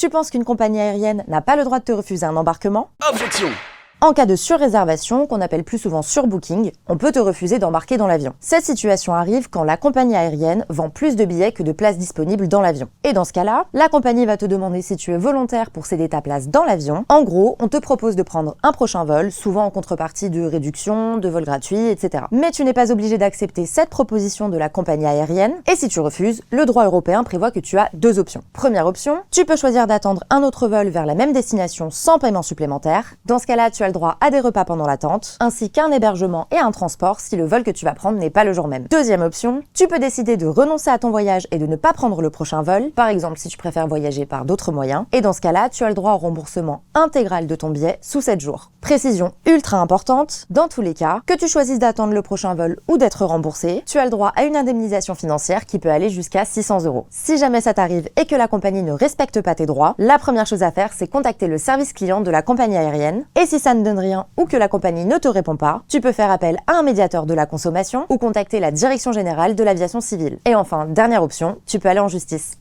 Tu penses qu'une compagnie aérienne n'a pas le droit de te refuser un embarquement? Objection! En cas de surréservation, qu'on appelle plus souvent surbooking, on peut te refuser d'embarquer dans l'avion. Cette situation arrive quand la compagnie aérienne vend plus de billets que de places disponibles dans l'avion. Et dans ce cas-là, la compagnie va te demander si tu es volontaire pour céder ta place dans l'avion. En gros, on te propose de prendre un prochain vol, souvent en contrepartie de réduction, de vols gratuits, etc. Mais tu n'es pas obligé d'accepter cette proposition de la compagnie aérienne. Et si tu refuses, le droit européen prévoit que tu as deux options. Première option, tu peux choisir d'attendre un autre vol vers la même destination sans paiement supplémentaire. Dans ce cas-là, tu as le droit à des repas pendant l'attente, ainsi qu'un hébergement et un transport si le vol que tu vas prendre n'est pas le jour même. Deuxième option, tu peux décider de renoncer à ton voyage et de ne pas prendre le prochain vol, par exemple si tu préfères voyager par d'autres moyens, et dans ce cas-là, tu as le droit au remboursement intégral de ton billet sous 7 jours. Précision ultra importante, dans tous les cas, que tu choisisses d'attendre le prochain vol ou d'être remboursé, tu as le droit à une indemnisation financière qui peut aller jusqu'à 600 €. Si jamais ça t'arrive et que la compagnie ne respecte pas tes droits, la première chose à faire, c'est contacter le service client de la compagnie aérienne, et si ça ne donne rien ou que la compagnie ne te répond pas, tu peux faire appel à un médiateur de la consommation ou contacter la Direction générale de l'aviation civile. Et enfin, dernière option, tu peux aller en justice.